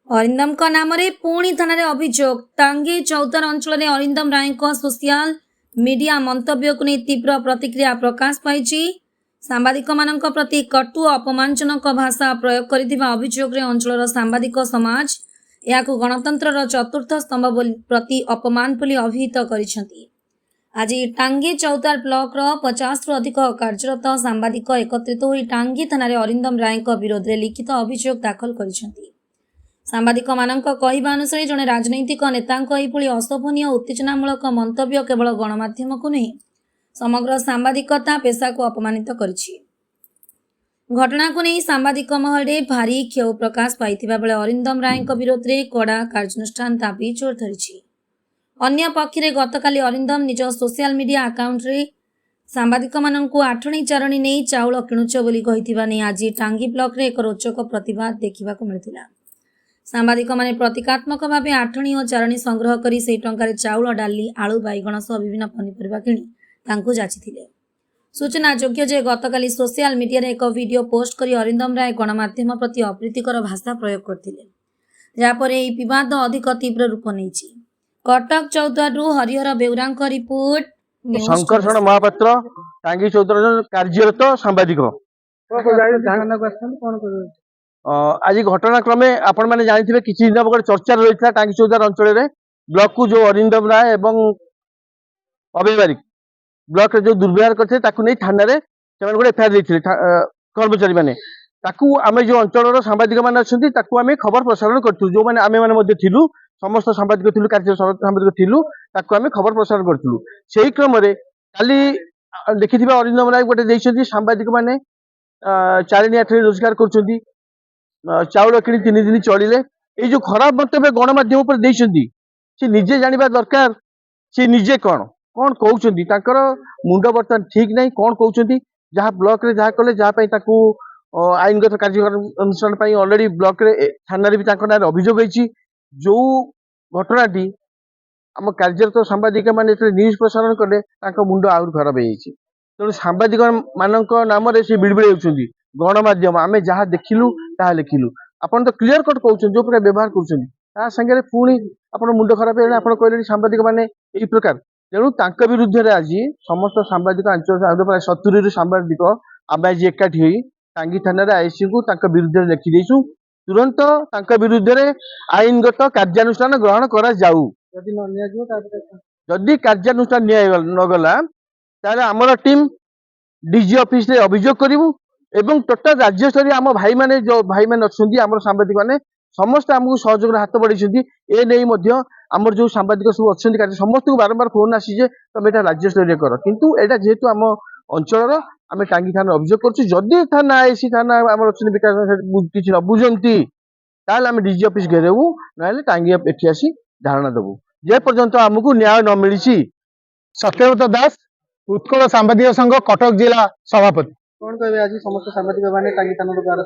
अरिंदम नाम पुणी थाना अभियोग टांगी चौतार अंचल में अरिंदम राय सोशल मीडिया मंतव्य को नहीं तीव्र प्रतिक्रिया प्रकाश पाई। सांबादिक मान प्रति कटु अपमानजनक भाषा प्रयोग कर अभियोग अंचल सांबादिक समाज या गणतंत्र चतुर्थ स्तंभ प्रति अपमान बोली अभिहित कर। आज टांगी चौतार ब्लॉक 50 रु अधिक कार्यरत सांबादिक एकत्रित हो टांगी थाना अरिंदम राय विरोध में लिखित अभियोग दाखल कर। सांबादिक मानक कहवा अनुसार जड़े राजनैतिक नेता अशोभनीय उत्तेजनामूलक मंतव्य केवल गणमाध्यम को नहीं समग्र सांबादिकता पेशा को अपमानित करिछि। घटना को नहीं सांबादिक महल में भारी क्षोभ प्रकाश पाई बेले अरिंदम राय विरोध में कड़ा कार्यानुष्ठान दाबी जोर धरी। अन्य पक्षे गतकाली अरिंदम निज सोशल मीडिया अकाउंट रे सांबादिक मानक आठणी चारणी नहीं चाउल किणुच बोली कहिथिबा नै आज टांगी ब्लॉक रे एक रोचक प्रतिवाद देखा मिलता। सांबादिक माने प्रतीकात्मक भाव आठणी और चारणी संग्रह कर से टंकार चाउल डाली आलू बैगण सह विभिन्न पनीपरिया किणी जाचिथिले। सूचना योग्य जे गतकाली सोशल मीडिया रे एक वीडियो पोस्ट कर अरिंदम राय गणमाध्यम प्रति अप्रीतिकर भाषा प्रयोग करथिले, जापर एही विवाद अधिक तीव्र रूप नेछि। कटक चौद्वारु हरिहर बेउरा रिपोर्ट। शंकरषण महापात्र टांगी चौद्वार कार्यरत सांबादिक आज घटनाक्रमे आपण मैंने जानी किसी दिन गोटे चर्चा रही है टांगी चौद्वार अंचल ब्लॉक को जो अरिंदम राय एवं अभय बारिक ब्लॉक जो दुर्व्यवहार करते थाना गोटे एफआईआर देते कर्मचारी मैंने आम जो अंचल सांबादिक मैंने अच्छा आम खबर प्रसारण करूँ जो मैंने आम मैंने थिलु समस्त सांबादिक थिलु कार्य सांबादिक थिलु आम खबर प्रसारण करूँ से क्रम काली देखि अरिंदम राय गोटे सांबादिक मैंने चारिणी आठ रोजगार कर चाउल कि 3 दिन चलिले ये जो खराब मंतव्य गणमाध्यम पर से निजे जानवा दरकार से निजे कौन कौन कहते मुंड बर्तमान ठीक नहीं कौन कहते जहाँ ब्लॉक रे जहाँ कले जहाँ आईनगत कार्यानुष्ठान ऑलरेडी ब्लॉक रे थाना भी अभियोग होती जो घटनाटी आम कार्यरत सांबादिक मैंने न्यूज प्रसारण कले मुंड आउर खराब हो तेणु सांबादिक मान नाम से बिड़बिड़ होती गणमाध्यम आम जहाँ देखिलु ताहा लिखिलु आपन तो क्लियर कट कहउछन जो प्रकार व्यवहार करछन ता संगे पुणी आपन मुंड खराब है आपन कहले सांबादिक माने एई प्रकार तेणु तांका विरुद्ध रे आज समस्त सांबादिक अंचल प्राय 70 रु सांबादिक आम आज एकाठी होई टांगी थाना रे आईसी को तांका विरुद्ध रे लिखि देइछु तुरंत तांका विरुद्ध रे आईनगत कार्यानुष्ठान ग्रहण करा जाऊ जदि कार्यानुष्ठान न गला ताले हमर टीम डीजी ऑफिस रे अभियोग करिवु एवं टोटाल राज्य स्तर आम भाई मैंने जो भाई मैंने अच्छा आम सांबादिक मैंने समस्त आमको सहयोग हाथ बढ़ाई ए नहीं आम जो सांबादिक सब अच्छा समस्त को बारंबार फोन आसी तुम यहाँ राज्य स्तर कर किंतु यहाँ जेहेतु आम अंचल आम टांगी थाना अभियोग करुँच थाना आईसी थाना आम विकास किसी न बुझती आम डीजी ऑफिस घेरबू ना टांगी एटी आसी धारणा देवु जे पर्यंत आमको न्याय न मिली। सत्यव्रत दास उत्कल सांबादिक संघ कटक जिला सभापति कौन कहे आज समस्त सांबादिक मैंने टांगी थाना द्वारा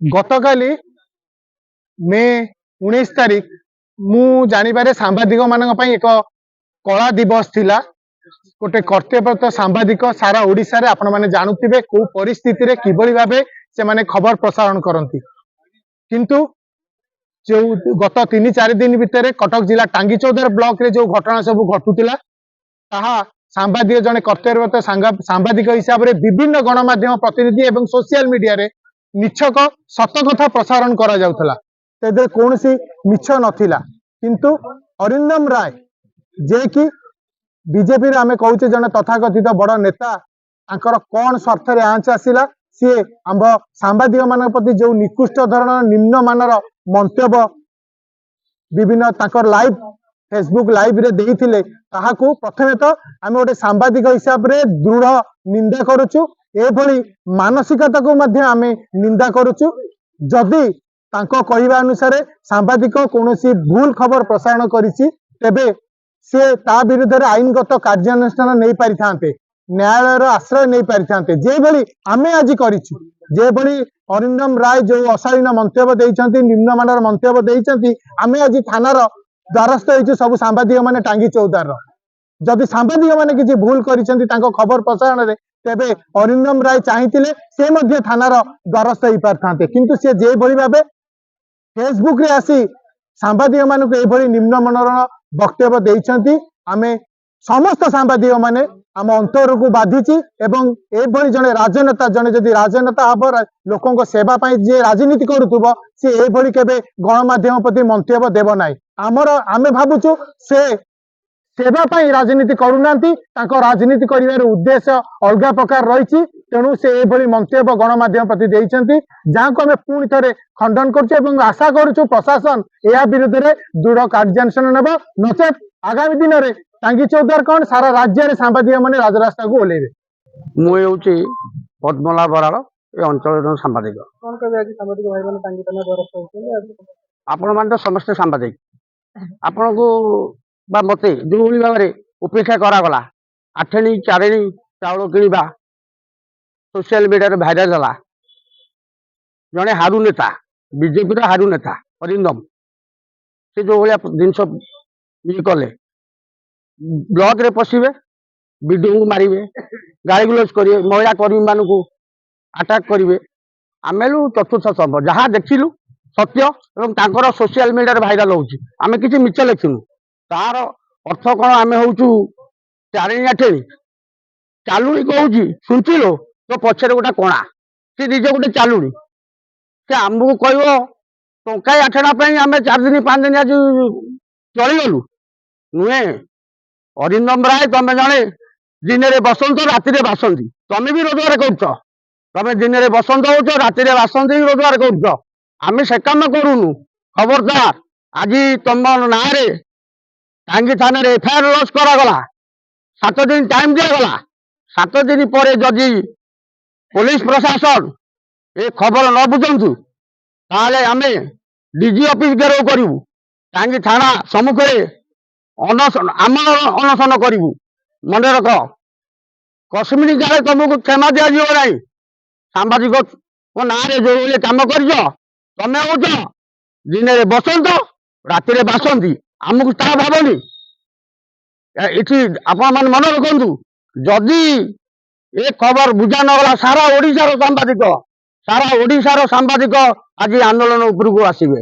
गतकाली मे 19 तारिख मु जानिबारे सांबादिक मानक पई एक कला दिवस थिला गोटे कर्तव्यरत सांबादिक सारा ओडिसा रे आपण माने जानुथिबे को परिस्थिति रे किबळी भाबे से माने खबर प्रसारण करंती किंतु जो गत 3-4 दिन भितर कटक जिला टांगी चौधर ब्लॉक रे जो घटना सब घटुतिला ताहा सांबादिक जने कर्तव्यरत सांबादिक हिसाब रे विभिन्न गणमाध्यम प्रतिनिधि एवं सोशल मीडिया रे मिछक सत कथा प्रसारण करा जाउथला तेदे कोनसी मिछ नथिला किंतु अरिंदम राय जे कि बीजेपी रे आमे कहूचे जने तथाकथित बड़ नेता तांकर कोन स्वार्थ रे आंच आसिला सी आम सांबादिक मान प्रति जो निकृष्ट धरण निम्न मानर मंतव्य विभिन्न तांकर लाइव फेसबुक लाइव रे देइथिले ताहाकू प्रथमे तो आमे गोटे सांबादिक हिसाब रे दृढ़ निंदा करूछु एभली मानसिकता को मध्य आमे निंदा करूछु जदि तांको कहवा अनुसार सांबादिक कोनोसी भूल खबर प्रसारण करिछि तेबे से ता विरुद्ध रे आईनगत कार्यानुष्ठान नहीं पारि थांते न्यायालय रो आश्रय नहीं पारि थांते जे भली आमे आज करिछु जे भली अरिंदम राय जो अशालीन मंतव्य देइछंती निम्न मानर मंतव्य देइछंती आमे आज थानार द्वारस्थ होइछु सब सांबादिक माने टांगी चौदार जदि सांबादिक माने किछि भूल करिसेंती तांको खबर प्रसारण रे तेबे अरिंदम राय चाहिथिले से मध्य थानार द्वारस्थ होई पारथांते किंतु से जे भली भाबे फेसबुक रे आसी सांबादिक मानक एभली निम्नमानर वक्तव्य देइछंती आमे समस्त सांबादिक माने आम अंतर को बाधिची एवं एभली जने राजनेता जने जदि राजनेता हब लोकों को सेवा पाई जे राजनीति करूथुबो से एभली केबे गणमाध्यम प्रति मंतव्य देव नाही आमर आमे भाबुछु से सेवा पाई राजनीति करूनांती तांको राजनीति करिवार उद्देश्य अलगा प्रकार रहिछि तेणु से एभली मंतव्य गणमाध्यम प्रति देइछंती जाको आमे पुणी थरे खंडन करछु एवं आशा करूछु प्रशासन या विरुद्ध रे दृढ़ कार्यानुष्ठान नेब नचेत आगामी दिन रे टांगी चौद्वार कौन सारा राज्य रे सांबादिक माने राजरास्ता को ओलेबे ମୁଁ ହେଉଛି ପଦ୍ମଲା ବରାଳ ଏ ଅଞ୍ଚଳର ସାମ୍ବାଦିକ। कौन कहबे आज सांबादिक भाई माने टांगी थाना द्वारा होउछन ଆପଣମାନେ ତ ସମସ୍ତେ ସାମ୍ବାଦିକ। ଆପଣଙ୍କୁ ବା ମୋତେ ଯେଉଁଭଳି ଭାବରେ ଉପେକ୍ଷା କରାଗଲା ଆଠେଣୀ ଚାରେଣୀ ଚାଉଳ କିଣିବା ସୋସିଆଲ ମିଡ଼ିଆରେ ଭାଇରାଲ ହେଲା। ଜଣେ ହାରୁ ନେତା ବିଜେପିର ହାରୁ ନେତା ଅରିନ୍ଦମ ସେ ଯେଉଁଭଳିଆ ଜିନିଷ ଇଏ କଲେ ବ୍ଲକରେ ପଶିବେ ବିଡିଓଙ୍କୁ ମାରିବେ ଗାଳି ଗୁଲଜ କରିବେ ମହିଳା କର୍ମୀ ମାନଙ୍କୁ ଆଟାକ୍ କରିବେ। ଆମେ ହେଲୁ ଚତୁର୍ଥ ସ୍ତମ୍ଭ ଯାହା ଦେଖିଲୁ ସତ୍ୟ ଏବଂ ତାଙ୍କର ସୋସିଆଲ ମିଡ଼ିଆରେ ଭାଇରାଲ ହଉଛି ଆମେ କିଛି ମିଛ ଲେଖିନୁ। ତାର ଅର୍ଥ କଣ ଆମେ ହଉଛୁ ଚାରିଣୀ ଆଠେଣୀ ଚାଲୁଣି କହୁଛି ଶୁଣିଥିଲୁ ତ ପଛରେ ଗୋଟେ କଣା ସେ ନିଜେ ଗୋଟେ ଚାଲୁଣି ସେ ଆମକୁ କହିବ ଟଙ୍କାଏ ଆଠଣା ପାଇଁ ଆମେ 4 ଦିନ 5 ଦିନ ଆଜି ଚଳିଗଲୁ ନୁହେଁ। ଅରିନ୍ଦମ ରାୟ ତମେ ଜଣେ ଦିନରେ ବସନ୍ତ ରାତିରେ ବାସନ୍ତି ତମେ ବି ରୋଜଗାର କରୁଛ ତମେ ଦିନରେ ବସନ୍ତ ହଉଛ ରାତିରେ ବାସନ୍ତି ବି ରୋଜଗାର କରୁଛ ଆମେ ସେ କାମ କରୁନୁ। ଖବରଦାର ଆଜି ତମ ନାଁରେ ଟାଙ୍ଗୀ ଥାନାରେ ଏଫଆଇଆର ଲଞ୍ଚ କରାଗଲା 7 ଦିନ ଟାଇମ ଦିଆଗଲା 7 ଦିନ ପରେ ଯଦି ପୋଲିସ ପ୍ରଶାସନ ଏ ଖବର ନ ବୁଝନ୍ତୁ ତାହେଲେ ଆମେ ଡିଜି ଅଫିସ ଘେରାଉ କରିବୁ ଟାଙ୍ଗୀ ଥାନା ସମ୍ମୁଖରେ ଅନଶନ ଆମର ଅନଶନ କରିବୁ। ମନେ ରଖ କଶ୍ମୀର କାଳେ ତମକୁ କ୍ଷମା ଦିଆଯିବ ନାହିଁ। ସାମ୍ବାଦିକ ନାଁରେ ଯୋଉଭଳି କାମ କରିଛ ତମେ ହଉଛ ଦିନରେ ବସନ୍ତ ରାତିରେ ବାସନ୍ତି ଆମକୁ ତାହା ଭାବନି। ଏଠି ଆପଣ ମାନେ ମନେ ରଖନ୍ତୁ ଯଦି ଏ ଖବର ବୁଝା ନଗଲା ସାରା ଓଡିଶାର ସାମ୍ବାଦିକ ଆଜି ଆନ୍ଦୋଳନ ଉପରକୁ ଆସିବେ।